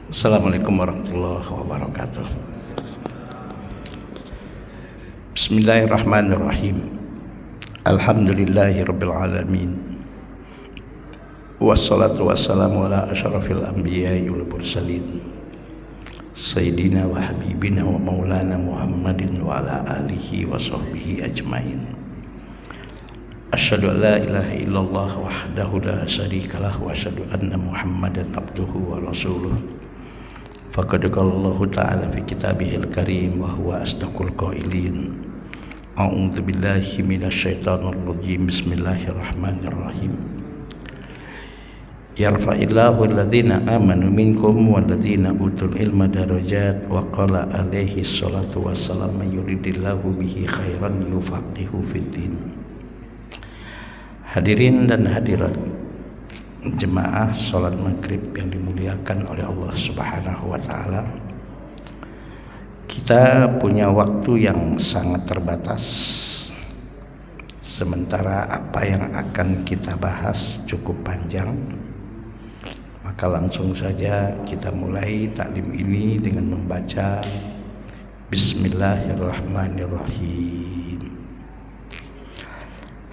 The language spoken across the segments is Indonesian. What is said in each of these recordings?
Assalamualaikum warahmatullahi wabarakatuh. Bismillahirrahmanirrahim. Alhamdulillahirabbil alamin. Wassalatu wassalamu ala asyrafil anbiya'i wal mursalin. Sayyidina wa habibina wa maulana Muhammadin wa ala alihi wa sahbihi ajmain. Asyhadu an la ilaha illallah wahdahu la syarikalah wa asyhadu anna Muhammadan abduhu wa rasuluh. Faqad qala Allah ta'ala fi kitabihil karim wa huwa asdaqul qailin. A'udzu billahi minasy syaithanir rajim. Bismillahirrahmanirrahim. Yarfa'illahu alladhina amanu minkum walladhina utul ilma darajat wa qala alaihi salatu wassalam may yuridillahu bihi khairan yufaqihu fid din. Hadirin dan hadirat jemaah salat maghrib yang dimuliakan oleh Allah Subhanahu wa ta'ala, kita punya waktu yang sangat terbatas, sementara apa yang akan kita bahas cukup panjang. Maka langsung saja kita mulai taklim ini dengan membaca Bismillahirrahmanirrahim.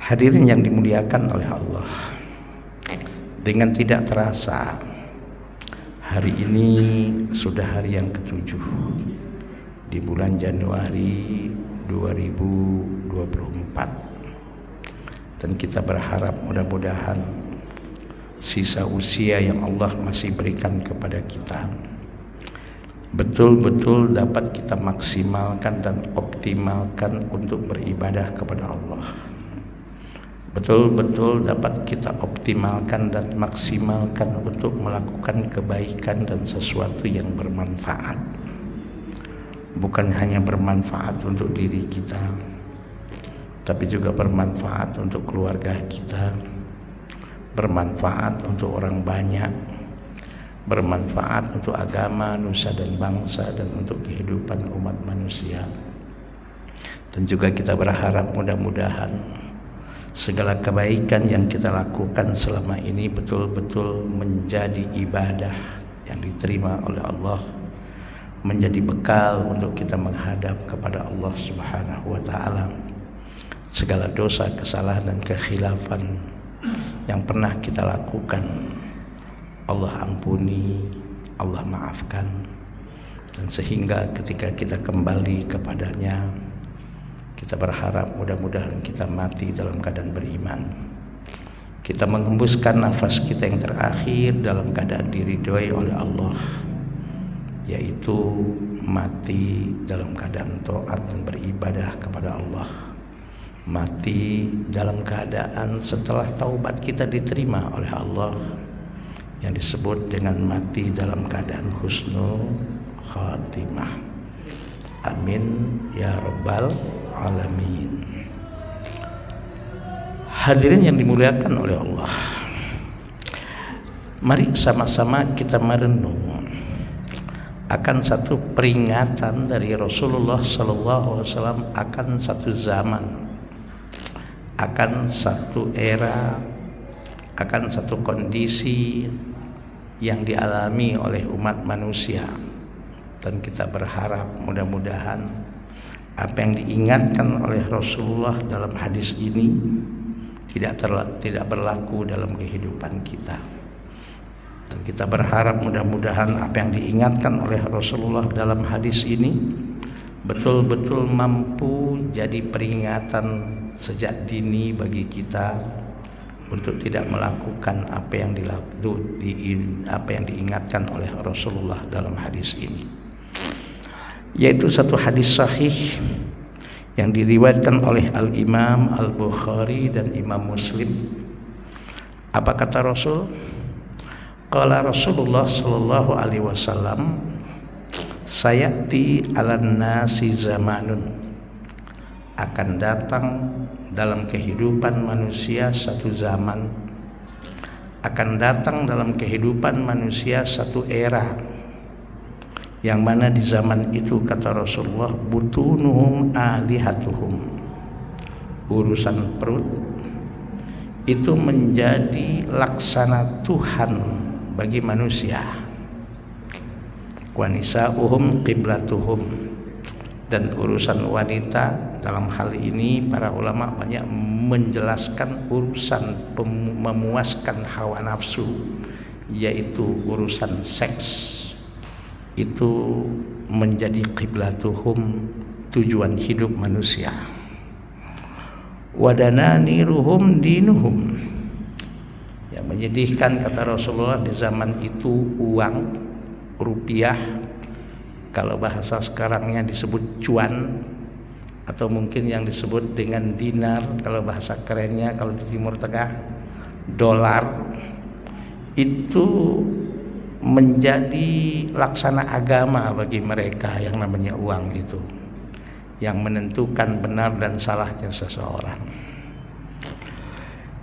Hadirin yang dimuliakan oleh Allah, dengan tidak terasa hari ini sudah hari yang ke-7 di bulan Januari 2024, dan kita berharap mudah-mudahan sisa usia yang Allah masih berikan kepada kita betul-betul dapat kita maksimalkan dan optimalkan untuk beribadah kepada Allah. Betul-betul dapat kita optimalkan dan maksimalkan untuk melakukan kebaikan dan sesuatu yang bermanfaat. Bukan hanya bermanfaat untuk diri kita, tapi juga bermanfaat untuk keluarga kita, bermanfaat untuk orang banyak, bermanfaat untuk agama, nusa dan bangsa, dan untuk kehidupan umat manusia. Dan juga kita berharap mudah-mudahan segala kebaikan yang kita lakukan selama ini betul-betul menjadi ibadah yang diterima oleh Allah, menjadi bekal untuk kita menghadap kepada Allah Subhanahu wa ta'ala. Segala dosa, kesalahan dan kekhilafan yang pernah kita lakukan, Allah ampuni, Allah maafkan, dan sehingga ketika kita kembali kepadanya, kita berharap mudah-mudahan kita mati dalam keadaan beriman. Kita mengembuskan nafas kita yang terakhir dalam keadaan diridhoi oleh Allah, yaitu mati dalam keadaan taat dan beribadah kepada Allah. Mati dalam keadaan setelah taubat kita diterima oleh Allah, yang disebut dengan mati dalam keadaan husnul khatimah. Amin ya rabbal alamin. Hadirin yang dimuliakan oleh Allah, mari sama-sama kita merenung akan satu peringatan dari Rasulullah sallallahu alaihi wasallam akan satu zaman, akan satu era, akan satu kondisi yang dialami oleh umat manusia. Dan kita berharap mudah-mudahan apa yang diingatkan oleh Rasulullah dalam hadis ini tidak berlaku dalam kehidupan kita. Dan kita berharap mudah-mudahan apa yang diingatkan oleh Rasulullah dalam hadis ini betul-betul mampu jadi peringatan sejak dini bagi kita untuk tidak melakukan apa yang diingatkan oleh Rasulullah dalam hadis ini, yaitu satu hadis sahih yang diriwayatkan oleh Al-Imam Al-Bukhari dan Imam Muslim. Apa kata Rasul? Qala Rasulullah sallallahu alaihi wasallam, sayati 'alan nasi zamanun, akan datang dalam kehidupan manusia satu zaman, akan datang dalam kehidupan manusia satu era, yang mana di zaman itu kata Rasulullah, butunuhum alihatuhum, urusan perut itu menjadi laksana Tuhan bagi manusia. wa nisa'uhum qiblatuhum. Dan urusan wanita dalam hal ini para ulama banyak menjelaskan urusan memuaskan hawa nafsu, yaitu urusan seks itu menjadi qiblatuhum, tujuan hidup manusia. Wadananiruhum dinuhum. Ya, menyedihkan kata Rasulullah di zaman itu uang rupiah, kalau bahasa sekarangnya disebut cuan, atau mungkin yang disebut dengan dinar kalau bahasa kerennya kalau di Timur Tengah dolar, itu menjadi laksana agama bagi mereka yang namanya uang itu, yang menentukan benar dan salahnya seseorang.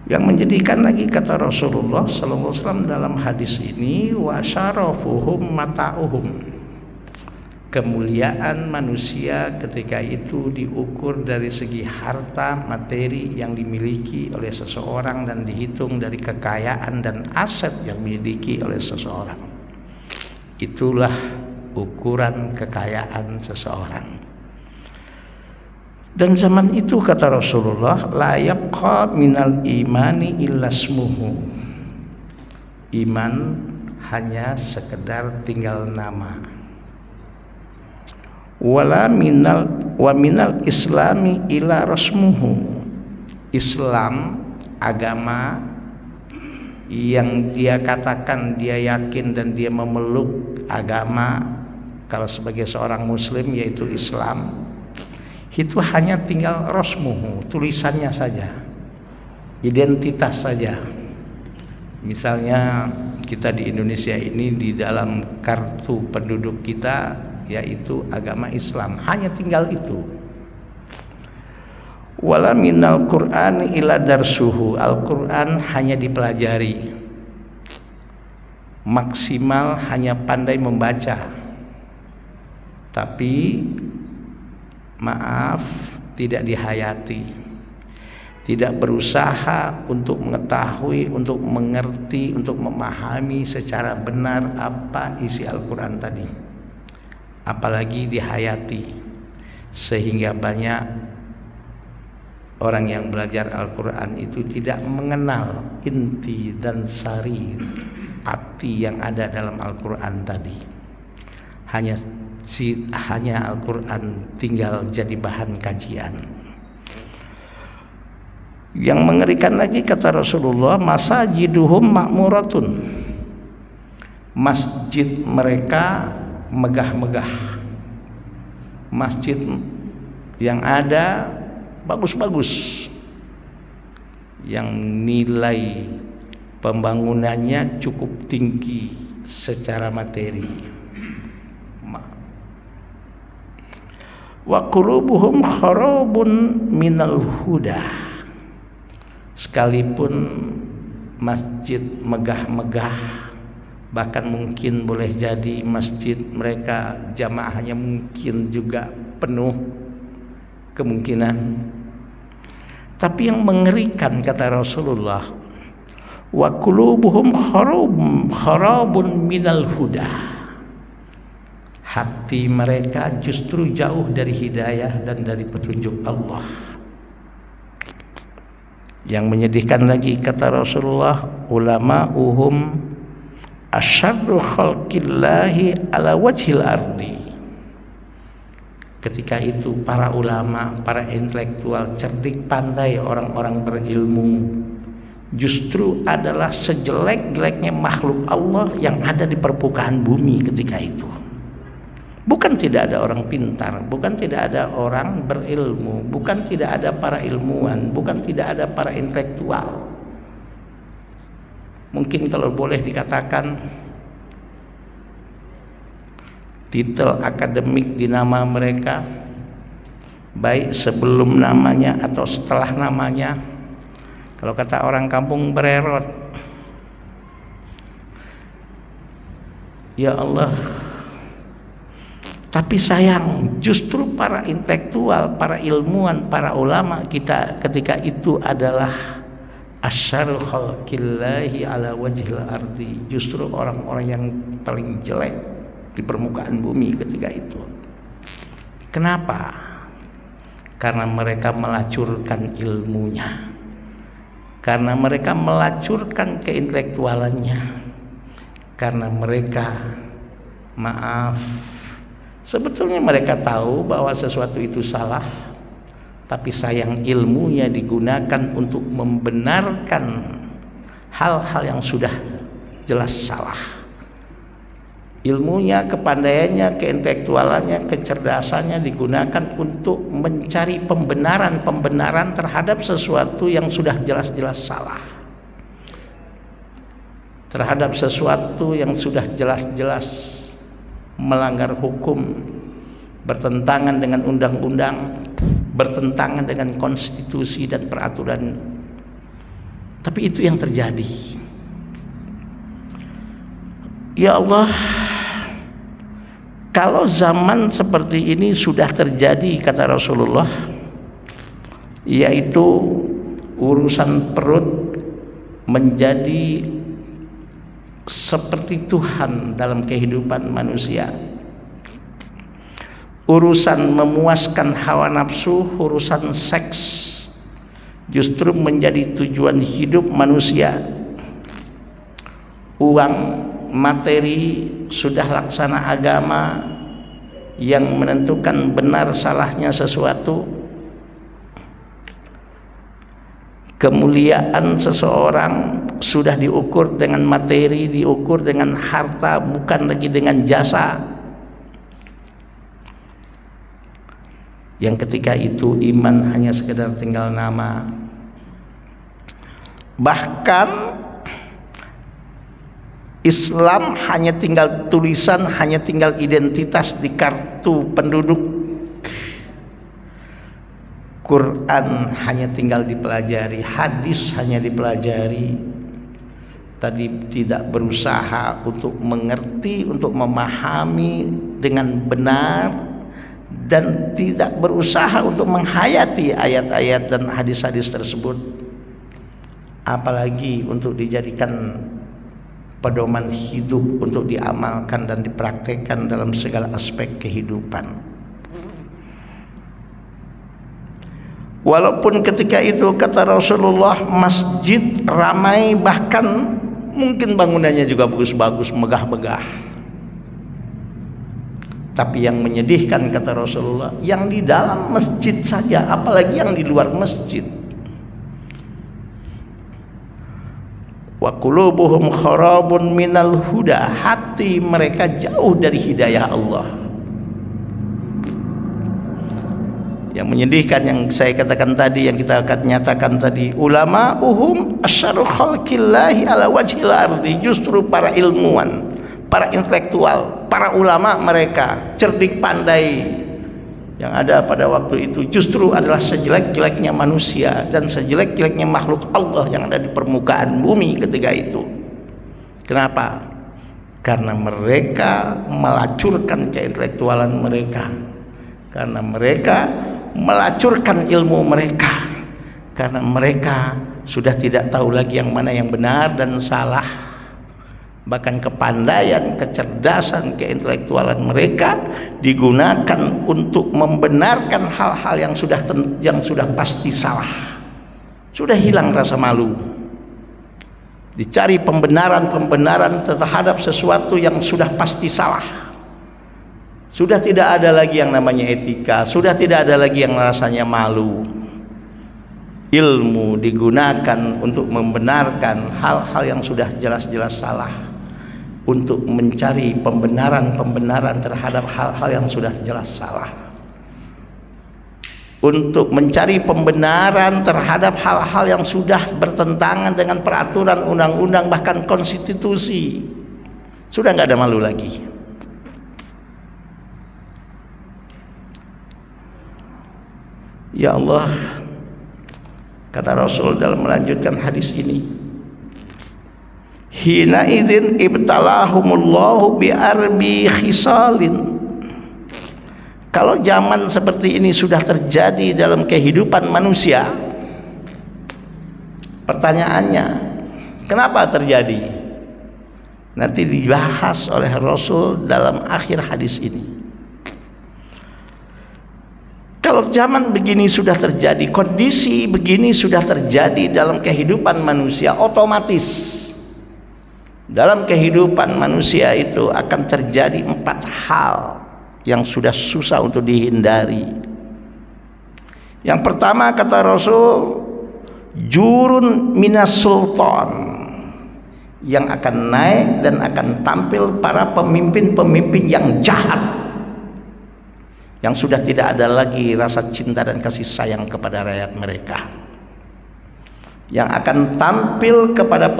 Yang menjadikan lagi kata Rasulullah SAW dalam hadis ini, wa syarafuhum mata'uhum, kemuliaan manusia ketika itu diukur dari segi harta materi yang dimiliki oleh seseorang dan dihitung dari kekayaan dan aset yang dimiliki oleh seseorang. Itulah ukuran kekayaan seseorang. Dan zaman itu kata Rasulullah, la yabqa minal imani illa ismuhu. Iman hanya sekedar tinggal nama. Wala minal islami illa rasmuhu. Islam, agama yang dia katakan, dia yakin dan dia memeluk agama kalau sebagai seorang muslim yaitu Islam, itu hanya tinggal rasmuhu, tulisannya saja, identitas saja. Misalnya kita di Indonesia ini di dalam kartu penduduk kita yaitu agama Islam, hanya tinggal itu. Wala minal Qur'ani illa darsuhu. Al-Qur'an hanya dipelajari, maksimal hanya pandai membaca, tapi maaf, tidak dihayati, tidak berusaha untuk mengetahui, untuk mengerti, untuk memahami secara benar apa isi Al-Quran tadi, apalagi dihayati. Sehingga banyak orang yang belajar Al-Quran itu tidak mengenal inti dan sari arti yang ada dalam Al-Quran tadi. Hanya Al-Quran tinggal jadi bahan kajian. Yang mengerikan lagi kata Rasulullah, masajiduhum ma'muratun. Masjid mereka megah-megah. Masjid yang ada bagus-bagus, yang nilai pembangunannya cukup tinggi secara materi. Wa qulubuhum kharabun minal huda. Sekalipun masjid megah-megah, bahkan mungkin boleh jadi masjid mereka jamaahnya mungkin juga penuh kemungkinan, tapi yang mengerikan kata Rasulullah, wa qulubuhum kharabun minal huda. Hati mereka justru jauh dari hidayah dan dari petunjuk Allah. Yang menyedihkan lagi kata Rasulullah, ulama'uhum asyaddu khalqillahi ala wajhil ardi. Ketika itu para ulama, para intelektual cerdik pandai, orang-orang berilmu justru adalah sejelek-jeleknya makhluk Allah yang ada di permukaan bumi ketika itu. Bukan tidak ada orang pintar, bukan tidak ada orang berilmu, bukan tidak ada para ilmuwan, bukan tidak ada para intelektual. Mungkin kalau boleh dikatakan titel akademik di nama mereka, baik sebelum namanya atau setelah namanya, kalau kata orang kampung bererot. Ya Allah. Tapi sayang, justru para intelektual, para ilmuwan, para ulama kita ketika itu adalah asyarul khalqillahi ala wajhil ardi. Justru orang-orang yang paling jelek di permukaan bumi ketika itu. Kenapa? Karena mereka melacurkan ilmunya, karena mereka melacurkan keintelektualannya, karena mereka sebetulnya mereka tahu bahwa sesuatu itu salah, tapi sayang ilmunya digunakan untuk membenarkan hal-hal yang sudah jelas salah. Ilmunya, kepandaiannya, keintelektualannya, kecerdasannya digunakan untuk mencari pembenaran terhadap sesuatu yang sudah jelas-jelas salah, terhadap sesuatu yang sudah jelas-jelas melanggar hukum, bertentangan dengan undang-undang, bertentangan dengan konstitusi dan peraturan. Tapi itu yang terjadi. Ya Allah, kalau zaman seperti ini sudah terjadi, kata Rasulullah, yaitu urusan perut menjadi seperti Tuhan dalam kehidupan manusia, urusan memuaskan hawa nafsu, urusan seks justru menjadi tujuan hidup manusia, uang, materi sudah laksana agama yang menentukan benar salahnya sesuatu, kemuliaan seseorang sudah diukur dengan materi, diukur dengan harta, bukan lagi dengan jasa. Yang ketika itu iman hanya sekedar tinggal nama, bahkan Islam hanya tinggal tulisan, hanya tinggal identitas di kartu penduduk. Quran hanya tinggal dipelajari, hadis hanya dipelajari. Tadi tidak berusaha untuk mengerti, untuk memahami dengan benar, dan tidak berusaha untuk menghayati ayat-ayat dan hadis-hadis tersebut, apalagi untuk dijadikan pedoman hidup untuk diamalkan dan dipraktekkan dalam segala aspek kehidupan. Walaupun ketika itu, kata Rasulullah, masjid ramai, bahkan mungkin bangunannya juga bagus-bagus, megah-megah, tapi yang menyedihkan, kata Rasulullah, yang di dalam masjid saja, apalagi yang di luar masjid. Wa qulubuhum kharabun minal huda, hati mereka jauh dari hidayah Allah. Yang menyedihkan, yang saya katakan tadi, yang kita akan nyatakan tadi, ulama'uhum asyarru khalqillahi ala wajhil ardi, justru para ilmuwan, para intelektual, para ulama mereka, cerdik pandai yang ada pada waktu itu justru adalah sejelek-jeleknya manusia dan sejelek-jeleknya makhluk Allah yang ada di permukaan bumi ketika itu. Kenapa? Karena mereka melacurkan keintelektualan mereka, karena mereka melacurkan ilmu mereka, karena mereka sudah tidak tahu lagi yang mana yang benar dan salah. Bahkan kepandaian, kecerdasan, keintelektualan mereka digunakan untuk membenarkan hal-hal yang sudah pasti salah. Sudah hilang rasa malu. Dicari pembenaran terhadap sesuatu yang sudah pasti salah. Sudah tidak ada lagi yang namanya etika, sudah tidak ada lagi yang rasanya malu. Ilmu digunakan untuk membenarkan hal-hal yang sudah jelas-jelas salah, untuk mencari pembenaran terhadap hal-hal yang sudah jelas salah, untuk mencari pembenaran terhadap hal-hal yang sudah bertentangan dengan peraturan undang-undang, bahkan konstitusi. Sudah nggak ada malu lagi. Ya Allah, kata Rasul dalam melanjutkan hadis ini, hina idzin ibtalahumullahu bi'arbi khisalin. Kalau zaman seperti ini sudah terjadi dalam kehidupan manusia, pertanyaannya, kenapa terjadi? nanti dibahas oleh Rasul dalam akhir hadis ini. Kalau zaman begini sudah terjadi, kondisi begini sudah terjadi dalam kehidupan manusia, otomatis dalam kehidupan manusia itu akan terjadi 4 hal yang sudah susah untuk dihindari. Yang pertama, kata Rasul, jurun minas sultan, yang akan naik dan akan tampil para pemimpin-pemimpin yang jahat, yang sudah tidak ada lagi rasa cinta dan kasih sayang kepada rakyat mereka, yang akan tampil kepada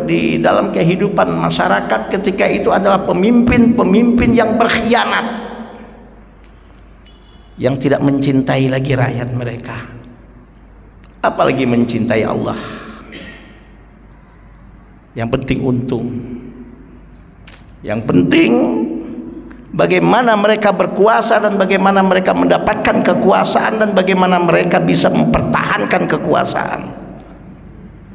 di dalam kehidupan masyarakat ketika itu adalah pemimpin-pemimpin yang berkhianat, yang tidak mencintai lagi rakyat mereka, apalagi mencintai Allah. Yang penting untung, yang penting bagaimana mereka berkuasa dan bagaimana mereka mendapatkan kekuasaan dan bagaimana mereka bisa mempertahankan kekuasaan.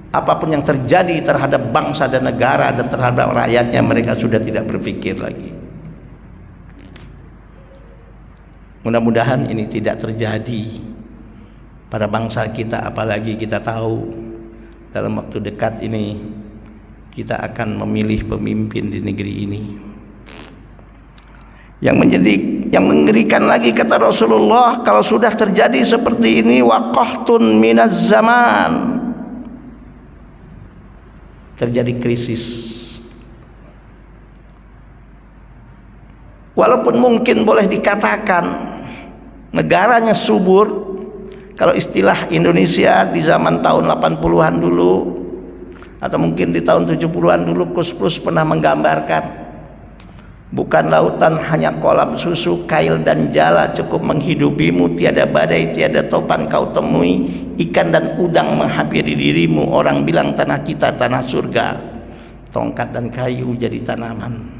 Apapun yang terjadi terhadap bangsa dan negara dan terhadap rakyatnya, mereka sudah tidak berpikir lagi. Mudah-mudahan ini tidak terjadi pada bangsa kita, apalagi kita tahu dalam waktu dekat ini kita akan memilih pemimpin di negeri ini. Yang mengerikan lagi, kata Rasulullah, kalau sudah terjadi seperti ini, waqahtun minaz zaman, terjadi krisis. Walaupun mungkin boleh dikatakan negaranya subur, kalau istilah Indonesia di zaman tahun 80-an dulu atau mungkin di tahun 70-an dulu, Kus Plus pernah menggambarkan, bukan lautan hanya kolam susu, kail dan jala cukup menghidupimu, tiada badai, tiada topan kau temui, ikan dan udang menghampiri dirimu. Orang bilang tanah kita tanah surga, tongkat dan kayu jadi tanaman.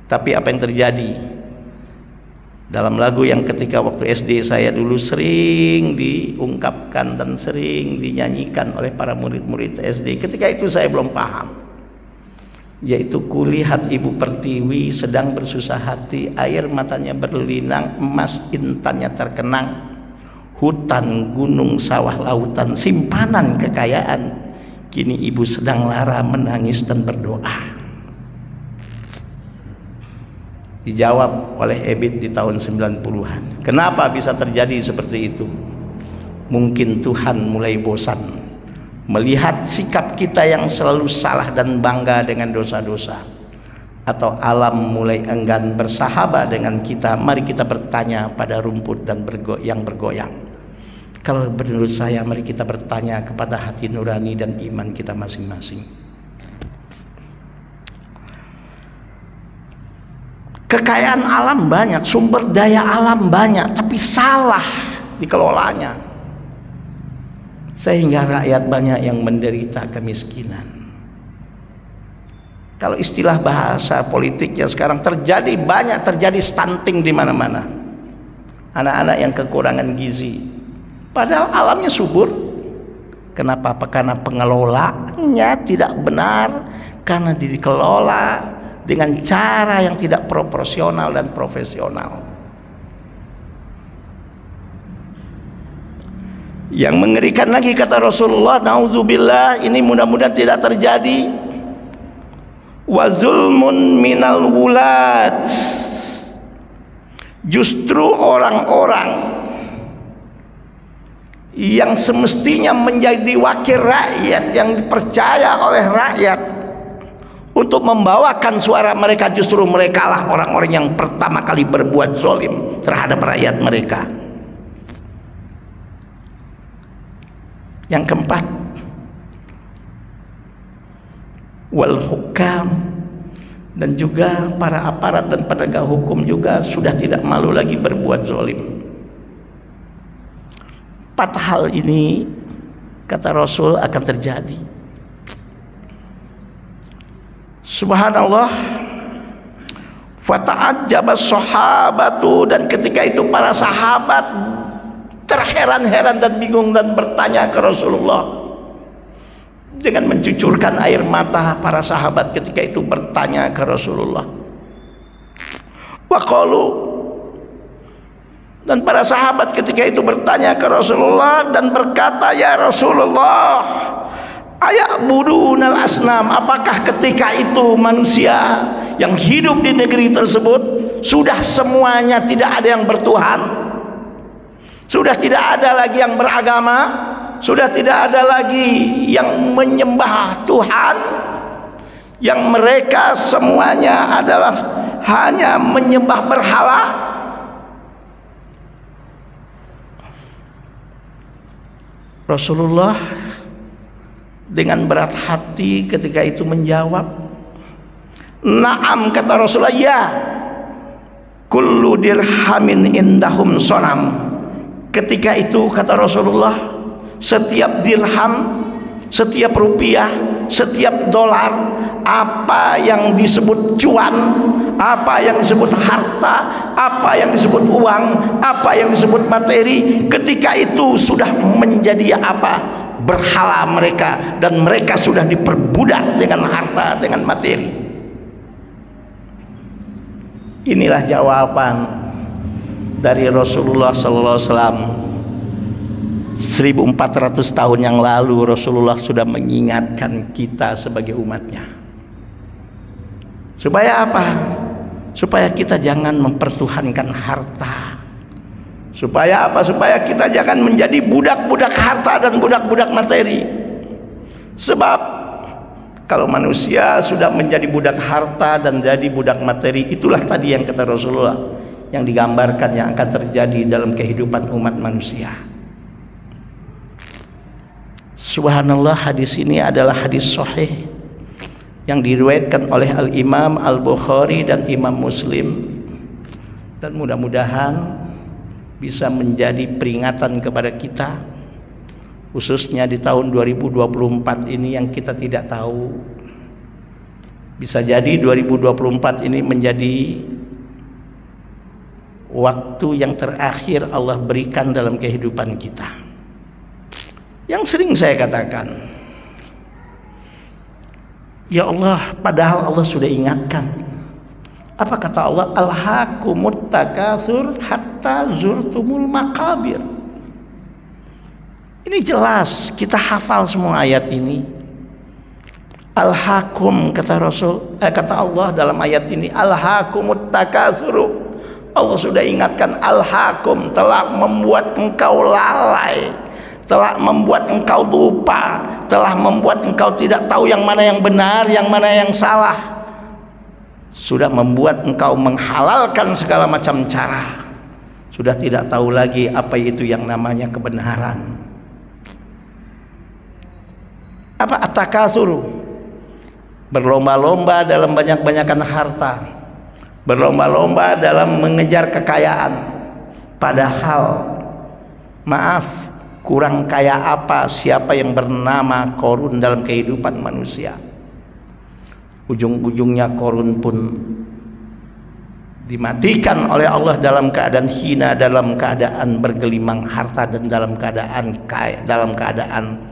Tapi apa yang terjadi? Dalam lagu yang ketika waktu SD saya dulu sering diungkapkan dan sering dinyanyikan oleh para murid-murid SD, ketika itu saya belum paham, yaitu kulihat ibu pertiwi sedang bersusah hati, air matanya berlinang, emas intannya terkenang, hutan, gunung, sawah, lautan, simpanan kekayaan, kini ibu sedang lara menangis dan berdoa. Dijawab oleh Ebit di tahun 90-an. Kenapa bisa terjadi seperti itu? Mungkin Tuhan mulai bosan melihat sikap kita yang selalu salah dan bangga dengan dosa-dosa, atau alam mulai enggan bersahabat dengan kita. Mari kita bertanya pada rumput dan yang bergoyang. Kalau menurut saya, mari kita bertanya kepada hati nurani dan iman kita masing-masing. Kekayaan alam banyak, sumber daya alam banyak, tapi salah dikelolanya, sehingga rakyat banyak yang menderita kemiskinan. Kalau istilah bahasa politiknya sekarang banyak terjadi stunting di mana-mana. Anak-anak yang kekurangan gizi, padahal alamnya subur. Kenapa? Karena pengelolaannya tidak benar, karena dikelola dengan cara yang tidak proporsional dan profesional. Yang mengerikan lagi, kata Rasulullah, naudzubillah, ini mudah-mudahan tidak terjadi, wa zulmun minal wulat, justru orang-orang yang semestinya menjadi wakil rakyat, yang dipercaya oleh rakyat untuk membawakan suara mereka, justru mereka lah orang-orang yang pertama kali berbuat zalim terhadap rakyat mereka. Yang keempat, wal hukam, dan juga para aparat dan penegak hukum juga sudah tidak malu lagi berbuat zalim. 4 hal ini, kata Rasul, akan terjadi. Subhanallah, fata'ajjaba sahabatu, dan ketika itu para sahabat terheran-heran dan bingung dan bertanya ke Rasulullah, dengan mencucurkan air mata para sahabat ketika itu bertanya ke Rasulullah. Waqalu, dan para sahabat ketika itu bertanya ke Rasulullah dan berkata, ya Rasulullah, aya'budunal asnam, apakah ketika itu manusia yang hidup di negeri tersebut sudah semuanya tidak ada yang bertuhan, sudah tidak ada lagi yang beragama, sudah tidak ada lagi yang menyembah Tuhan, yang mereka semuanya adalah hanya menyembah berhala? Rasulullah dengan berat hati ketika itu menjawab, "Na'am," kata Rasulullah, "ya, kullu dirhamin indahum sonam." Ketika itu kata Rasulullah, setiap dirham, setiap rupiah, setiap dolar, apa yang disebut cuan, apa yang disebut harta, apa yang disebut uang, apa yang disebut materi, ketika itu sudah menjadi apa? Berhala mereka, dan mereka sudah diperbudak dengan harta, dengan materi. Inilah jawaban dari Rasulullah sallallahu alaihi wasallam. 1400 tahun yang lalu Rasulullah sudah mengingatkan kita sebagai umatnya. Supaya apa? Supaya kita jangan mempertuhankan harta. Supaya apa? Supaya kita jangan menjadi budak-budak harta dan budak-budak materi. Sebab kalau manusia sudah menjadi budak harta dan jadi budak materi, itulah tadi yang kata Rasulullah, yang digambarkan yang akan terjadi dalam kehidupan umat manusia. Subhanallah, hadis ini adalah hadis sahih yang diriwayatkan oleh Al-Imam Al-Bukhari dan Imam Muslim, dan mudah-mudahan bisa menjadi peringatan kepada kita, khususnya di tahun 2024 ini yang kita tidak tahu. Bisa jadi 2024 ini menjadi waktu yang terakhir Allah berikan dalam kehidupan kita. Yang sering saya katakan, ya Allah, padahal Allah sudah ingatkan. Apa kata Allah? Alhaakumut takatsur hatta zurtumul maqabir. Ini jelas, kita hafal semua ayat ini. Alhaakum, kata kata Allah dalam ayat ini, alhaakumut takatsur. Allah sudah ingatkan, alhaakum, telah membuat engkau lalai, telah membuat engkau lupa, telah membuat engkau tidak tahu yang mana yang benar, yang mana yang salah, sudah membuat engkau menghalalkan segala macam cara, sudah tidak tahu lagi apa itu yang namanya kebenaran. Apa at-takatsur? Berlomba-lomba dalam banyak-banyakan harta, berlomba-lomba dalam mengejar kekayaan, padahal maaf, kurang kaya apa siapa yang bernama Korun dalam kehidupan manusia. Ujung-ujungnya Korun pun dimatikan oleh Allah dalam keadaan hina, dalam keadaan bergelimang harta, dan dalam keadaan kaya, dalam keadaan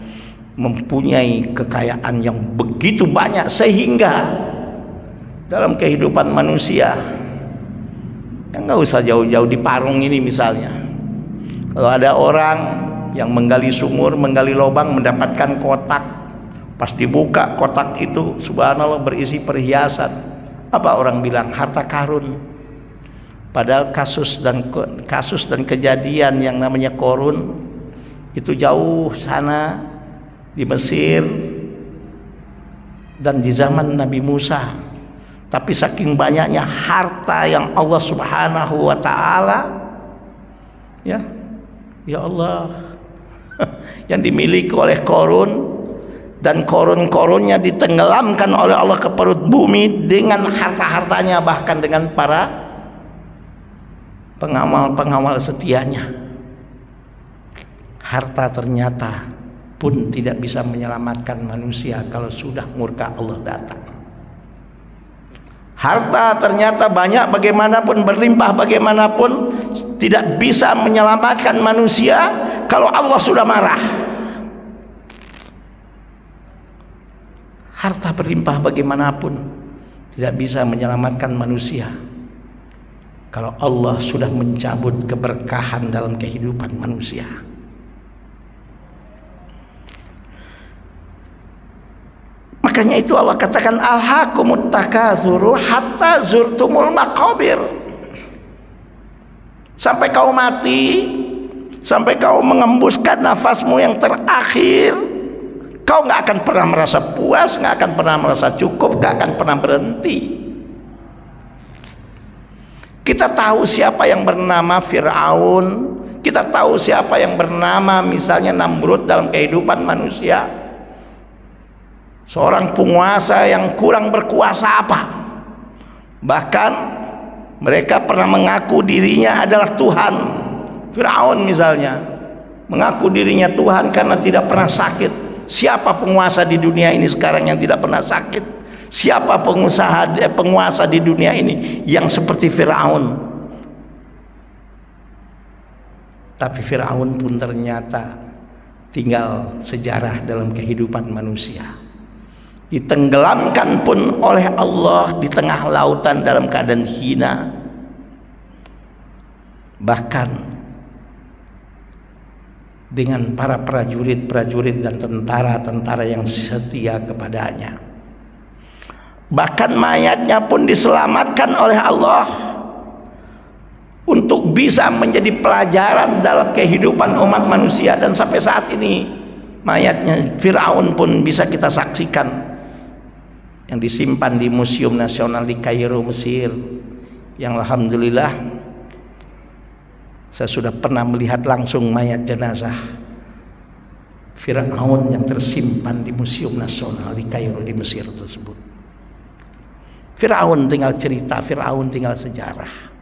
mempunyai kekayaan yang begitu banyak, sehingga dalam kehidupan manusia, yang nggak usah jauh-jauh di Parung ini misalnya, kalau ada orang yang menggali sumur, menggali lubang, mendapatkan kotak, pas dibuka kotak itu, subhanallah, berisi perhiasan. Apa orang bilang? Harta karun. Padahal kasus dan kejadian yang namanya Korun itu jauh sana di Mesir dan di zaman Nabi Musa. Tapi saking banyaknya harta yang Allah Subhanahu wa taala, ya Allah, yang dimiliki oleh Korun, dan korun-korunnya ditenggelamkan oleh Allah ke perut bumi dengan harta-hartanya, bahkan dengan para pengawal-pengawal setianya. Harta ternyata pun tidak bisa menyelamatkan manusia kalau sudah murka Allah datang. Harta ternyata banyak bagaimanapun, berlimpah bagaimanapun, tidak bisa menyelamatkan manusia kalau Allah sudah marah. Harta berlimpah bagaimanapun tidak bisa menyelamatkan manusia kalau Allah sudah mencabut keberkahan dalam kehidupan manusia. Makanya itu Allah katakan alhaakumut takatsuru hatta zurtumul maqabir. Sampai kau mati, sampai kau mengembuskan nafasmu yang terakhir, kau nggak akan pernah merasa puas, nggak akan pernah merasa cukup, nggak akan pernah berhenti. Kita tahu siapa yang bernama Fir'aun, kita tahu siapa yang bernama misalnya Namrud dalam kehidupan manusia. Seorang penguasa yang kurang berkuasa apa? Bahkan mereka pernah mengaku dirinya adalah Tuhan. Fir'aun misalnya mengaku dirinya Tuhan karena tidak pernah sakit. Siapa penguasa di dunia ini sekarang yang tidak pernah sakit? Siapa penguasa di dunia ini yang seperti Fir'aun? Tapi Fir'aun pun ternyata tinggal sejarah dalam kehidupan manusia. Ditenggelamkan pun oleh Allah di tengah lautan dalam keadaan hina. Bahkan dengan para prajurit-prajurit dan tentara-tentara yang setia kepadanya. Bahkan mayatnya pun diselamatkan oleh Allah untuk bisa menjadi pelajaran dalam kehidupan umat manusia. Dan sampai saat ini mayatnya Fir'aun pun bisa kita saksikan, yang disimpan di Museum Nasional di Kairo, Mesir, yang alhamdulillah saya sudah pernah melihat langsung mayat jenazah Fir'aun yang tersimpan di Museum Nasional di Kairo di Mesir tersebut. Fir'aun tinggal cerita, Fir'aun tinggal sejarah.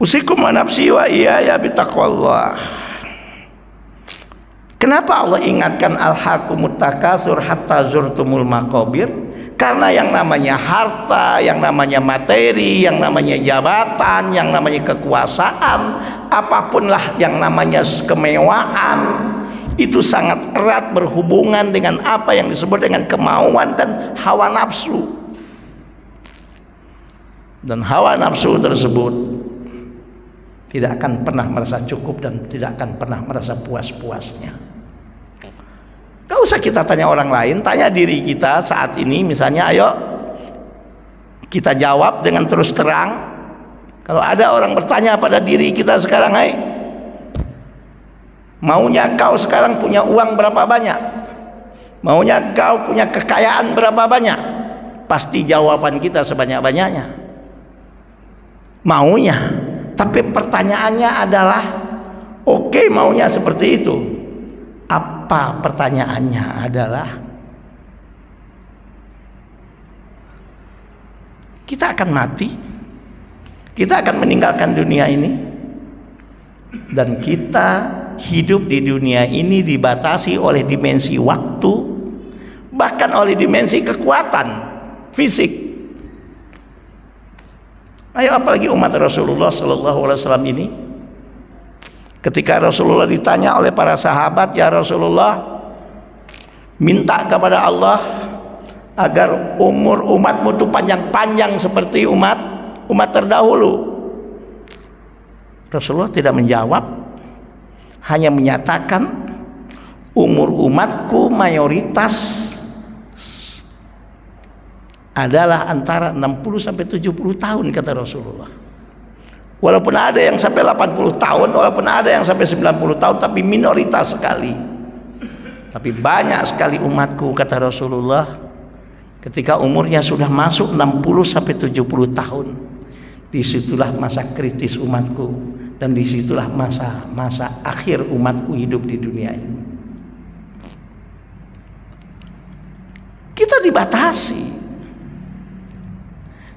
Usikum wa nafsi wa iyaya bitaqwallah. Kenapa Allah ingatkan alhaakumut takatsur hatta zurtumul maqabir? Karena yang namanya harta, yang namanya materi, yang namanya jabatan, yang namanya kekuasaan, apapunlah yang namanya kemewahan, itu sangat erat berhubungan dengan apa yang disebut dengan kemauan dan hawa nafsu. Dan hawa nafsu tersebut tidak akan pernah merasa cukup dan tidak akan pernah merasa puas-puasnya. Gak usah kita tanya orang lain, tanya diri kita saat ini misalnya. Ayo kita jawab dengan terus terang. Kalau ada orang bertanya pada diri kita sekarang, hai, maunya kau sekarang punya uang berapa banyak? Maunya kau punya kekayaan berapa banyak? Pasti jawaban kita sebanyak-banyaknya. Maunya. Tapi pertanyaannya adalah, oke, maunya seperti itu. Apa pertanyaannya adalah, kita akan mati, kita akan meninggalkan dunia ini, dan kita hidup di dunia ini dibatasi oleh dimensi waktu, bahkan oleh dimensi kekuatan fisik. Ayo, apalagi umat Rasulullah SAW ini. Ketika Rasulullah ditanya oleh para sahabat, ya Rasulullah, minta kepada Allah agar umur umatmu itu panjang-panjang seperti umat terdahulu. Rasulullah tidak menjawab, hanya menyatakan umur umatku mayoritas adalah antara 60 sampai 70 tahun, kata Rasulullah. Walaupun ada yang sampai 80 tahun, walaupun ada yang sampai 90 tahun, tapi minoritas sekali. Tapi banyak sekali umatku, kata Rasulullah, ketika umurnya sudah masuk 60 sampai 70 tahun, disitulah masa kritis umatku, dan disitulah masa akhir umatku hidup di dunia ini. Kita dibatasi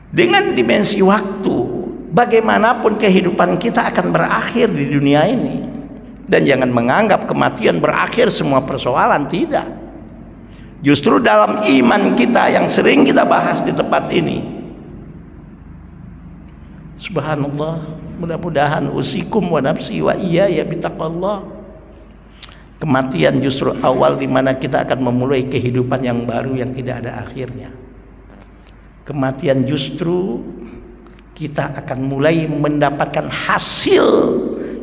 dengan dimensi waktu. Bagaimanapun kehidupan kita akan berakhir di dunia ini. Dan jangan menganggap kematian berakhir semua persoalan, tidak. Justru dalam iman kita yang sering kita bahas di tempat ini, subhanallah, mudah-mudahan usikum wa nafsi wa iyaya bitaqwallah, Kematian justru awal di mana kita akan memulai kehidupan yang baru yang tidak ada akhirnya. Kematian justru kita akan mulai mendapatkan hasil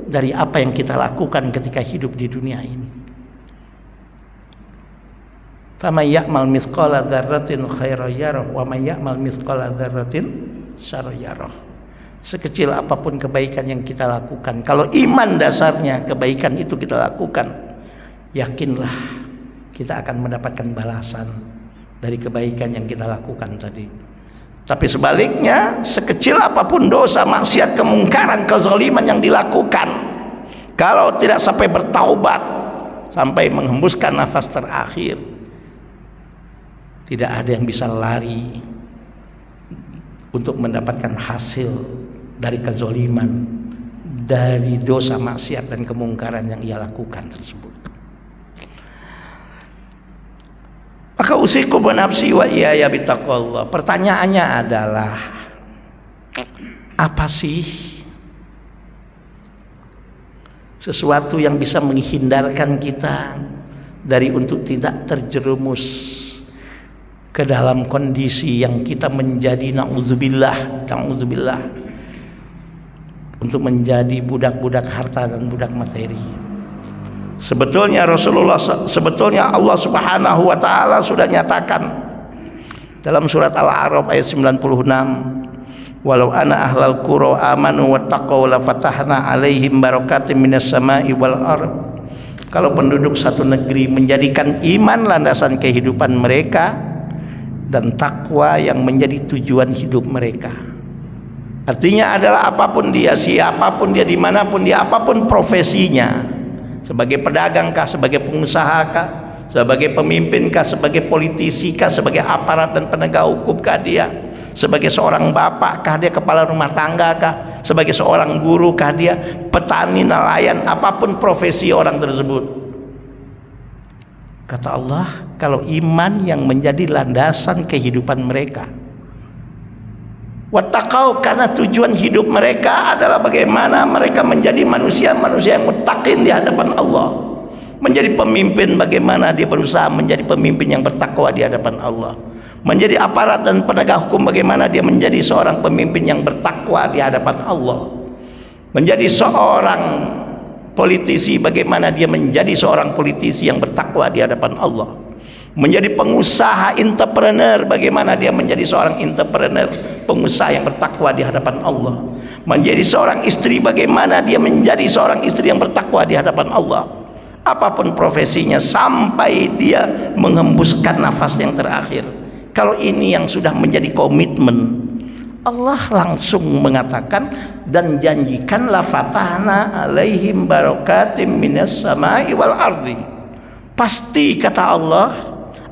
dari apa yang kita lakukan ketika hidup di dunia ini. Faman ya'mal mithqala dzarratin khairan yarah wa man ya'mal mithqala dzarratin syarran yarah. Sekecil apapun kebaikan yang kita lakukan, kalau iman dasarnya kebaikan itu kita lakukan, yakinlah kita akan mendapatkan balasan dari kebaikan yang kita lakukan tadi. Tapi sebaliknya, sekecil apapun dosa, maksiat, kemungkaran, kezaliman yang dilakukan, kalau tidak sampai bertaubat, sampai menghembuskan nafas terakhir, tidak ada yang bisa lari untuk mendapatkan hasil dari kezaliman, dari dosa, maksiat, dan kemungkaran yang ia lakukan tersebut. Maka usikum wa nafsi wa iyaya bittaqwallah. Pertanyaannya adalah, apa sih sesuatu yang bisa menghindarkan kita dari untuk tidak terjerumus ke dalam kondisi yang kita menjadi na'udzubillah untuk menjadi budak-budak harta dan budak materi. Sebetulnya Allah Subhanahu wa taala sudah nyatakan dalam surat Al-A'raf ayat 96, walau ana ahlal qura amanu wattaqau la fatahna alaihim barakatim minas sama'i wal ardh. Kalau penduduk satu negeri menjadikan iman landasan kehidupan mereka dan takwa yang menjadi tujuan hidup mereka, artinya adalah apapun dia, siapapun dia, dimanapun dia, apapun profesinya, sebagai pedagang kah, sebagai pengusaha kah, sebagai pemimpin kah, sebagai politisi kah, sebagai aparat dan penegak hukum kah dia, sebagai seorang bapak kah dia, kepala rumah tangga kah, sebagai seorang guru kah dia, petani, nelayan, apapun profesi orang tersebut, kata Allah, kalau iman yang menjadi landasan kehidupan mereka, wattaqau, karena tujuan hidup mereka adalah bagaimana mereka menjadi manusia-manusia yang muttaqin di hadapan Allah, menjadi pemimpin, bagaimana dia berusaha menjadi pemimpin yang bertakwa di hadapan Allah, menjadi aparat dan penegak hukum, bagaimana dia menjadi seorang pemimpin yang bertakwa di hadapan Allah, menjadi seorang politisi, bagaimana dia menjadi seorang politisi yang bertakwa di hadapan Allah, menjadi pengusaha, entrepreneur, bagaimana dia menjadi seorang entrepreneur, pengusaha yang bertakwa di hadapan Allah, menjadi seorang istri, bagaimana dia menjadi seorang istri yang bertakwa di hadapan Allah, apapun profesinya sampai dia menghembuskan nafas yang terakhir. Kalau ini yang sudah menjadi komitmen, Allah langsung mengatakan dan janjikan la fatahna alaihim barakatim minas sama'i wal ardi. Pasti kata Allah,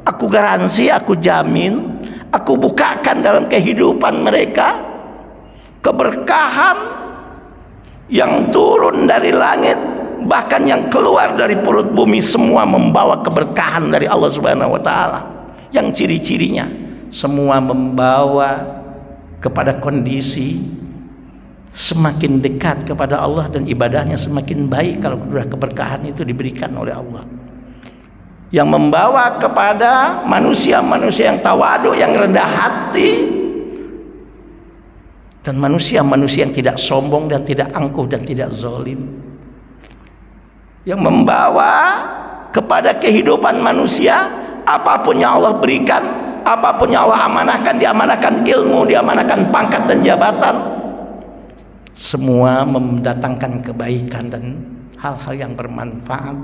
aku garansi, aku jamin, aku bukakan dalam kehidupan mereka keberkahan yang turun dari langit, bahkan yang keluar dari perut bumi, semua membawa keberkahan dari Allah Subhanahu wa taala. Yang ciri-cirinya semua membawa kepada kondisi semakin dekat kepada Allah dan ibadahnya semakin baik kalau sudah keberkahan itu diberikan oleh Allah, yang membawa kepada manusia-manusia yang tawadu, yang rendah hati, dan manusia-manusia yang tidak sombong dan tidak angkuh dan tidak zalim, yang membawa kepada kehidupan manusia apapun yang Allah berikan, apapun yang Allah amanahkan, diamanahkan ilmu, diamanahkan pangkat dan jabatan, semua mendatangkan kebaikan dan hal-hal yang bermanfaat,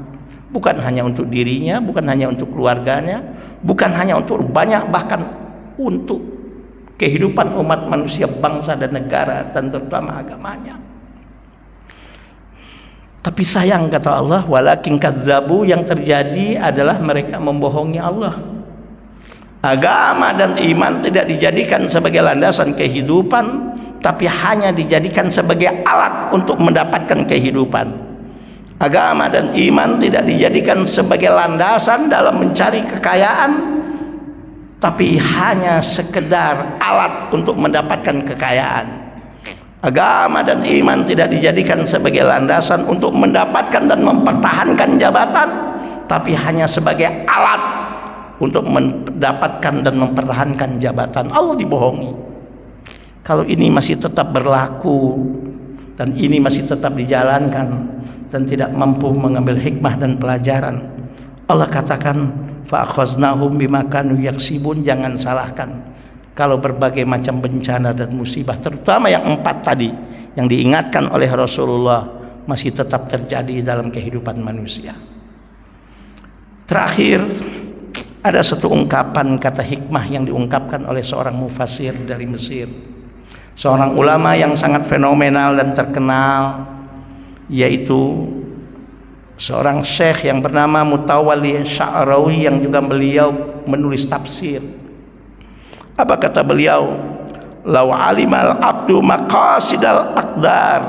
bukan hanya untuk dirinya, bukan hanya untuk keluarganya, bukan hanya untuk banyak, bahkan untuk kehidupan umat manusia, bangsa dan negara, dan terutama agamanya. Tapi sayang kata Allah, walakin kadzabu, yang terjadi adalah mereka membohongi Allah. Agama dan iman tidak dijadikan sebagai landasan kehidupan, tapi hanya dijadikan sebagai alat untuk mendapatkan kehidupan. Agama dan iman tidak dijadikan sebagai landasan dalam mencari kekayaan, tapi hanya sekedar alat untuk mendapatkan kekayaan. Agama dan iman tidak dijadikan sebagai landasan untuk mendapatkan dan mempertahankan jabatan, tapi hanya sebagai alat untuk mendapatkan dan mempertahankan jabatan. Allah dibohongi. Kalau ini masih tetap berlaku dan ini masih tetap dijalankan dan tidak mampu mengambil hikmah dan pelajaran, Allah katakan fa akhaznahum bima kanu yaksibun. Jangan salahkan kalau berbagai macam bencana dan musibah, terutama yang 4 tadi yang diingatkan oleh Rasulullah, masih tetap terjadi dalam kehidupan manusia. Terakhir, ada satu ungkapan kata hikmah yang diungkapkan oleh seorang mufasir dari Mesir, seorang ulama yang sangat fenomenal dan terkenal, yaitu seorang syekh yang bernama Mutawalli Sya'rawi, yang juga beliau menulis tafsir. Apa kata beliau? Lau alimal abdu maqasidal aqdar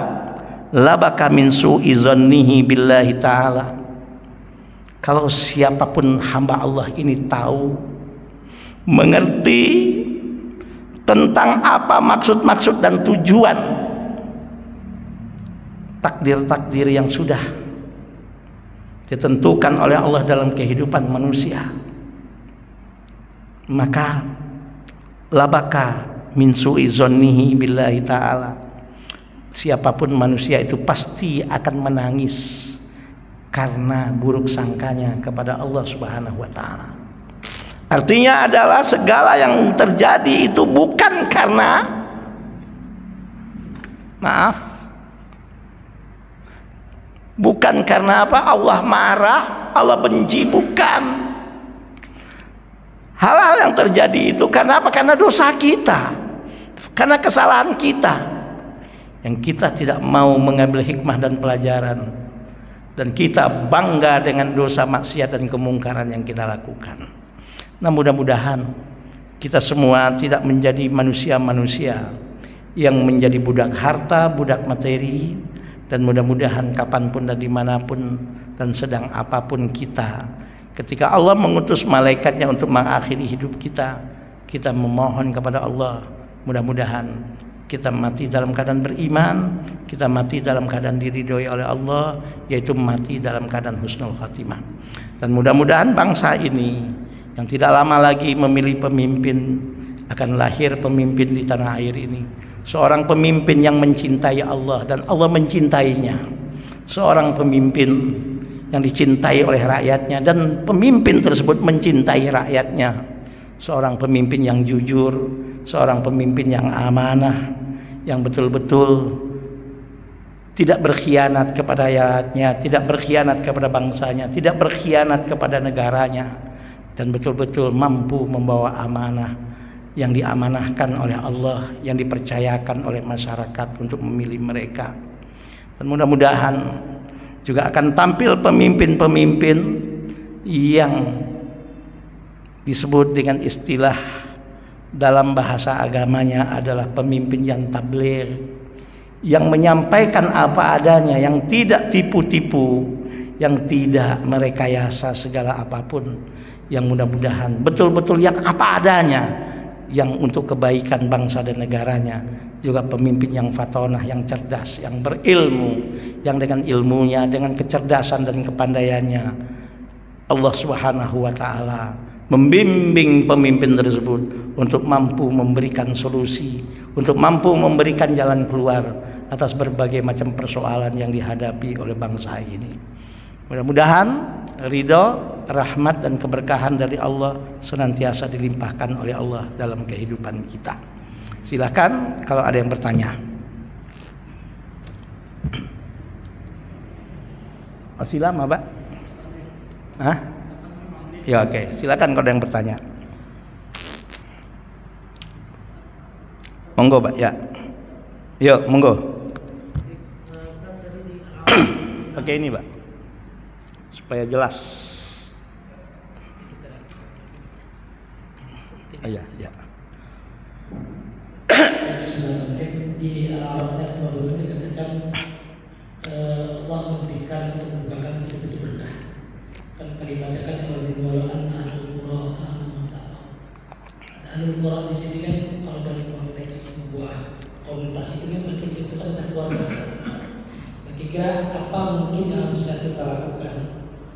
labaka min su'i zannihi billahi ta'ala. Kalau siapapun hamba Allah ini tahu, mengerti tentang apa maksud-maksud dan tujuan takdir-takdir yang sudah ditentukan oleh Allah dalam kehidupan manusia, maka labaka min su'i zannihi billahi ta'ala, siapapun manusia itu pasti akan menangis karena buruk sangkanya kepada Allah Subhanahu wa ta'ala. Artinya adalah segala yang terjadi itu bukan karena bukan karena apa Allah marah, Allah benci, bukan. Hal-hal yang terjadi itu karena apa? Karena dosa kita, karena kesalahan kita, yang kita tidak mau mengambil hikmah dan pelajaran, dan kita bangga dengan dosa maksiat dan kemungkaran yang kita lakukan. Nah, mudah-mudahan kita semua tidak menjadi manusia-manusia yang menjadi budak harta, budak materi, dan mudah-mudahan kapanpun dan dimanapun dan sedang apapun kita, ketika Allah mengutus malaikatnya untuk mengakhiri hidup kita, kita memohon kepada Allah, mudah-mudahan kita mati dalam keadaan beriman, kita mati dalam keadaan diridhoi oleh Allah, yaitu mati dalam keadaan husnul khatimah. Dan mudah-mudahan bangsa ini yang tidak lama lagi memilih pemimpin, akan lahir pemimpin di tanah air ini, seorang pemimpin yang mencintai Allah dan Allah mencintainya, seorang pemimpin yang dicintai oleh rakyatnya dan pemimpin tersebut mencintai rakyatnya, seorang pemimpin yang jujur, seorang pemimpin yang amanah, yang betul-betul tidak berkhianat kepada rakyatnya, tidak berkhianat kepada bangsanya, tidak berkhianat kepada negaranya, dan betul-betul mampu membawa amanah yang diamanahkan oleh Allah, yang dipercayakan oleh masyarakat untuk memilih mereka. Dan mudah-mudahan juga akan tampil pemimpin-pemimpin yang disebut dengan istilah dalam bahasa agamanya adalah pemimpin yang tabligh, yang menyampaikan apa adanya, yang tidak tipu-tipu, yang tidak merekayasa segala apapun, yang mudah-mudahan betul-betul yang apa adanya, yang untuk kebaikan bangsa dan negaranya. Juga pemimpin yang fatonah, yang cerdas, yang berilmu, yang dengan ilmunya, dengan kecerdasan dan kepandaiannya, Allah Subhanahu wa ta'ala membimbing pemimpin tersebut untuk mampu memberikan solusi, untuk mampu memberikan jalan keluar atas berbagai macam persoalan yang dihadapi oleh bangsa ini. Mudah-mudahan ridho, rahmat dan keberkahan dari Allah senantiasa dilimpahkan oleh Allah dalam kehidupan kita. Silakan kalau ada yang bertanya. Masih lama, Pak? Hah? Ya, oke. Silakan kalau ada yang bertanya. Monggo, Pak. Ya. Yuk, monggo. Pakai ini, Pak, supaya jelas. Iya, ya. Di awalnya sebelum ini dikatakan Allah memberikan untuk membukakan pintu-pintu berkah. Kan kalimatnya kan kalau diwalakan ahlul qura ahlul qura di sini kan kalau dari konteks sebuah komunitas itu kan berarti itu kan keluarga. Kira-kira apa mungkin yang bisa kita lakukan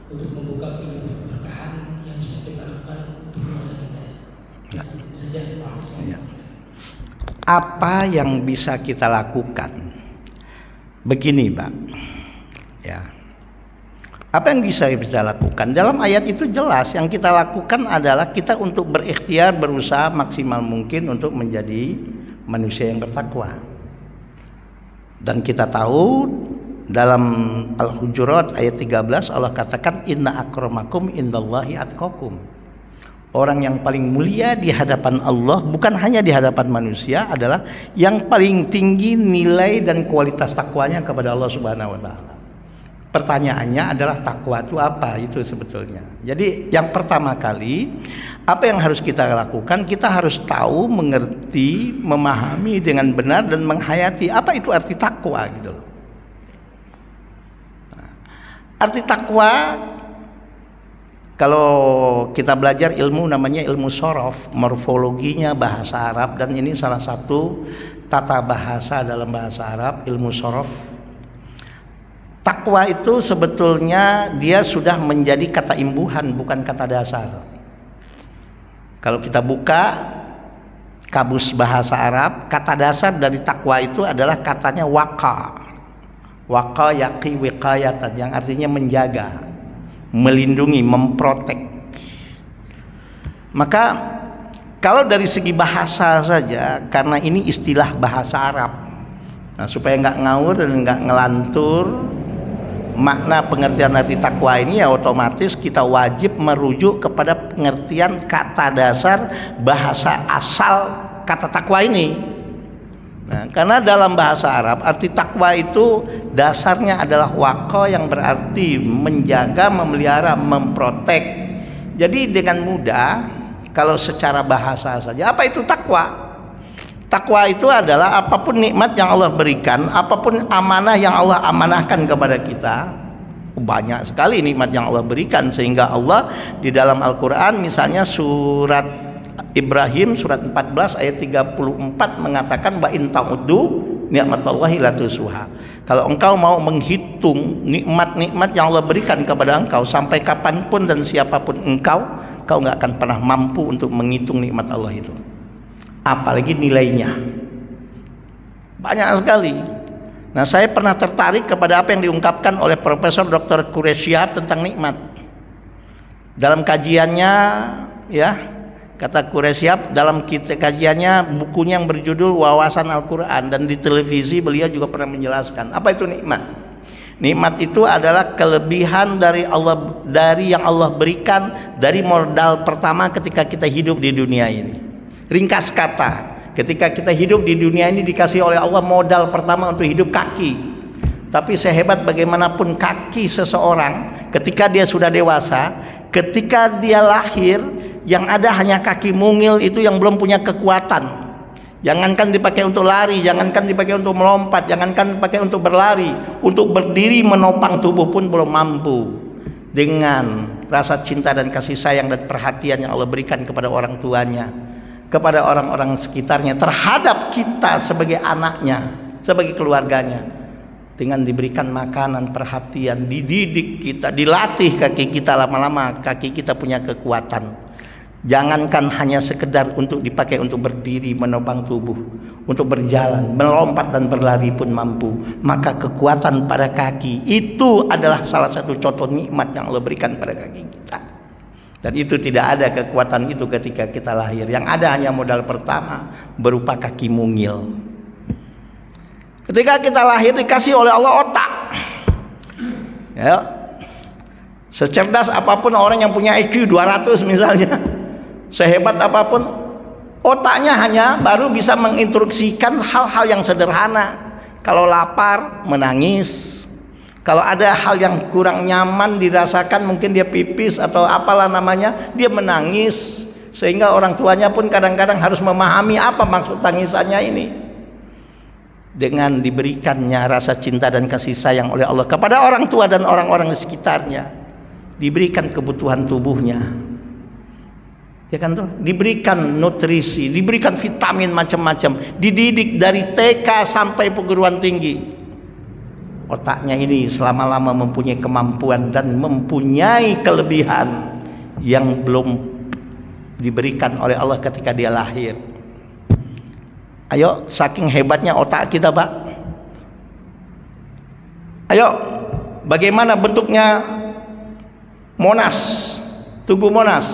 untuk membuka pintu keberkahan yang bisa kita lakukan untuk keluarga kita. Ya. Sejak proses. Ya. Apa yang bisa kita lakukan? Begini, Bang. Ya. Apa yang bisa kita lakukan? Dalam ayat itu jelas yang kita lakukan adalah kita untuk berikhtiar, berusaha maksimal mungkin untuk menjadi manusia yang bertakwa. Dan kita tahu dalam Al-Hujurat ayat 13 Allah katakan inna akramakum indallahi atqakum. Orang yang paling mulia di hadapan Allah, bukan hanya di hadapan manusia, adalah yang paling tinggi nilai dan kualitas takwanya kepada Allah Subhanahu wa taala. Pertanyaannya adalah takwa itu apa itu sebetulnya. Jadi yang pertama kali apa yang harus kita lakukan, kita harus tahu, mengerti, memahami dengan benar dan menghayati apa itu arti takwa gitu loh. Nah, arti takwa kalau kita belajar ilmu namanya ilmu sorof, morfologinya bahasa Arab, dan ini salah satu tata bahasa dalam bahasa Arab, ilmu sorof. Takwa itu sebetulnya dia sudah menjadi kata imbuhan, bukan kata dasar. Kalau kita buka kamus bahasa Arab, kata dasar dari takwa itu adalah katanya waqa. Waqa yaqi wiqayatan, yang artinya menjaga, melindungi, memprotek. Maka kalau dari segi bahasa saja, karena ini istilah bahasa Arab, nah supaya nggak ngawur dan nggak ngelantur makna pengertian arti takwa ini, ya otomatis kita wajib merujuk kepada pengertian kata dasar bahasa asal kata takwa ini. Nah, karena dalam bahasa Arab arti takwa itu dasarnya adalah waqa, yang berarti menjaga, memelihara, memprotek. Jadi dengan mudah kalau secara bahasa saja, apa itu takwa? Takwa itu adalah apapun nikmat yang Allah berikan, apapun amanah yang Allah amanahkan kepada kita. Banyak sekali nikmat yang Allah berikan, sehingga Allah di dalam Al-Quran misalnya surat Ibrahim surat 14 ayat 34 mengatakan wa in ta'uddu ni'matallahi la tusuha. Kalau engkau mau menghitung nikmat-nikmat yang Allah berikan kepada engkau sampai kapanpun dan siapapun engkau nggak akan pernah mampu untuk menghitung nikmat Allah itu. Apalagi nilainya banyak sekali. Nah, saya pernah tertarik kepada apa yang diungkapkan oleh Profesor Dr. Qureshi tentang nikmat. Dalam kajiannya, ya, kata Qureshi dalam kajiannya bukunya yang berjudul Wawasan Al-Quran, dan di televisi beliau juga pernah menjelaskan apa itu nikmat. Nikmat itu adalah kelebihan dari Allah, dari yang Allah berikan dari modal pertama ketika kita hidup di dunia ini. Ringkas kata, ketika kita hidup di dunia ini dikasih oleh Allah modal pertama untuk hidup kaki. Tapi sehebat bagaimanapun kaki seseorang, ketika dia sudah dewasa, ketika dia lahir, yang ada hanya kaki mungil itu yang belum punya kekuatan. Jangankan dipakai untuk lari, jangankan dipakai untuk melompat, jangankan dipakai untuk berlari, untuk berdiri menopang tubuh pun belum mampu. Dengan rasa cinta dan kasih sayang dan perhatian yang Allah berikan kepada orang tuanya, kepada orang-orang sekitarnya, terhadap kita sebagai anaknya, sebagai keluarganya, dengan diberikan makanan, perhatian, dididik kita, dilatih kaki kita, lama-lama kaki kita punya kekuatan. Jangankan hanya sekedar untuk dipakai untuk berdiri, menopang tubuh, untuk berjalan, melompat dan berlari pun mampu. Maka kekuatan pada kaki itu adalah salah satu contoh nikmat yang Allah berikan pada kaki kita. Dan itu tidak ada kekuatan itu ketika kita lahir. Yang ada hanya modal pertama berupa kaki mungil. Ketika kita lahir dikasih oleh Allah otak. Ya. Secerdas apapun orang yang punya IQ 200 misalnya, sehebat apapun, otaknya hanya baru bisa menginstruksikan hal-hal yang sederhana. Kalau lapar menangis, kalau ada hal yang kurang nyaman dirasakan, mungkin dia pipis atau apalah namanya, dia menangis, sehingga orang tuanya pun kadang-kadang harus memahami apa maksud tangisannya ini. Dengan diberikannya rasa cinta dan kasih sayang oleh Allah kepada orang tua dan orang-orang di sekitarnya, diberikan kebutuhan tubuhnya, ya kan tuh, diberikan nutrisi, diberikan vitamin macam-macam, dididik dari TK sampai perguruan tinggi. otaknya ini selama-lama mempunyai kemampuan dan mempunyai kelebihan yang belum diberikan oleh Allah ketika dia lahir. Ayo, saking hebatnya otak kita, Pak. Ayo, bagaimana bentuknya Monas, Tugu Monas?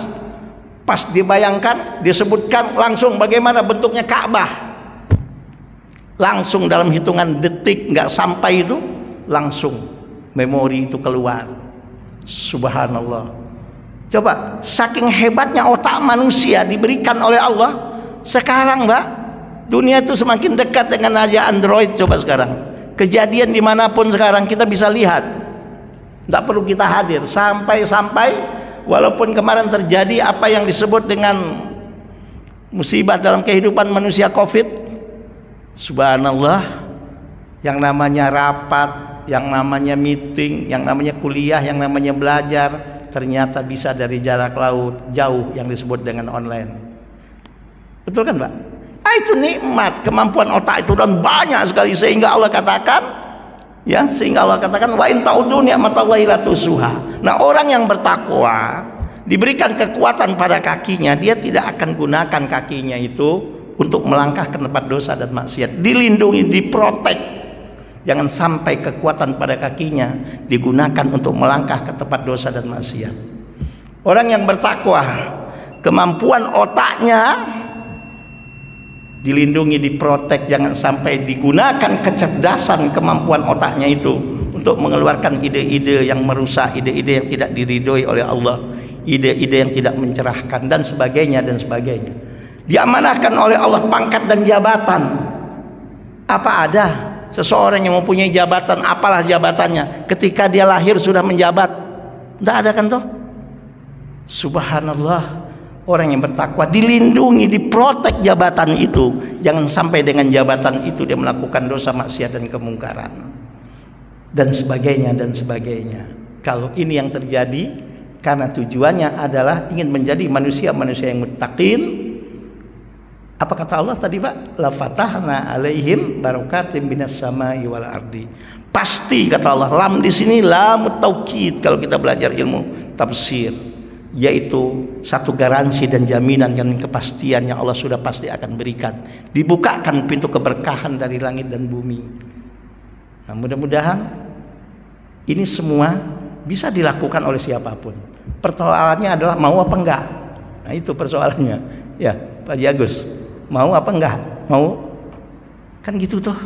Pas dibayangkan, disebutkan langsung bagaimana bentuknya Ka'bah. Langsung dalam hitungan detik, nggak sampai itu, langsung memori itu keluar. Subhanallah. Coba, saking hebatnya otak manusia diberikan oleh Allah. Sekarang, Mbak, dunia itu semakin dekat dengan aja Android. Coba sekarang, kejadian dimanapun sekarang kita bisa lihat, tidak perlu kita hadir. Sampai walaupun kemarin terjadi apa yang disebut dengan musibah dalam kehidupan manusia, COVID. Subhanallah, yang namanya rapat, yang namanya meeting, yang namanya kuliah, yang namanya belajar, ternyata bisa dari jarak laut jauh, yang disebut dengan online. Betul kan, Pak? Itu nikmat, kemampuan otak itu dan banyak sekali, sehingga Allah katakan, ya, wa in ta'uddu ni'matallahi la tuhsuha. Nah, orang yang bertakwa diberikan kekuatan pada kakinya, dia tidak akan gunakan kakinya itu untuk melangkah ke tempat dosa dan maksiat. Dilindungi, diprotek. Jangan sampai kekuatan pada kakinya digunakan untuk melangkah ke tempat dosa dan maksiat. Orang yang bertakwa, kemampuan otaknya dilindungi, diprotek, jangan sampai digunakan kecerdasan kemampuan otaknya itu untuk mengeluarkan ide-ide yang merusak, ide-ide yang tidak diridhoi oleh Allah, ide-ide yang tidak mencerahkan, dan sebagainya dan sebagainya. Diamanahkan oleh Allah pangkat dan jabatan. Apa ada seseorang yang mempunyai jabatan, apalah jabatannya, ketika dia lahir sudah menjabat? Tidak ada kan toh? Subhanallah. Orang yang bertakwa dilindungi, diprotek jabatan itu. Jangan sampai dengan jabatan itu dia melakukan dosa, maksiat, dan kemungkaran, dan sebagainya dan sebagainya. Kalau ini yang terjadi karena tujuannya adalah ingin menjadi manusia-manusia yang muttaqin. Apa kata Allah tadi, Pak? La fatahna alaihim barakatim minas samai wal ardi. Pasti kata Allah, lam di sini lam taukid kalau kita belajar ilmu tafsir, yaitu satu garansi dan jaminan dan kepastian yang Allah sudah pasti akan berikan. Dibukakan pintu keberkahan dari langit dan bumi. Nah, mudah-mudahan ini semua bisa dilakukan oleh siapapun. Persoalannya adalah mau apa enggak. Nah, itu persoalannya. Ya, Pak Agus, mau apa enggak? Mau? Kan gitu toh.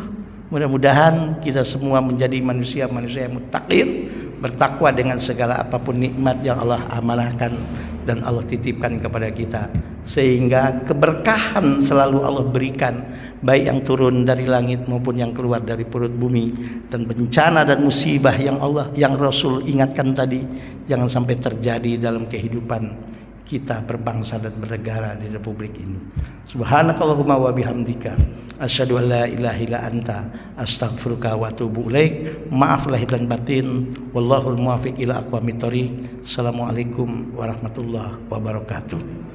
Mudah-mudahan kita semua menjadi manusia-manusia yang muttaqin, bertakwa dengan segala apapun nikmat yang Allah amanahkan dan Allah titipkan kepada kita, sehingga keberkahan selalu Allah berikan, baik yang turun dari langit maupun yang keluar dari perut bumi. Dan bencana dan musibah yang Allah, yang Rasul ingatkan tadi, jangan sampai terjadi dalam kehidupan kita berbangsa dan bernegara di republik ini. Subhanakallahumma wa bihamdika asyhadu an la ilaha illa anta astaghfiruka wa atubu ilaik. Maaf lahir dan batin. Wallahul muwaffiq ila aqwamit thoriq. Assalamualaikum warahmatullahi wabarakatuh.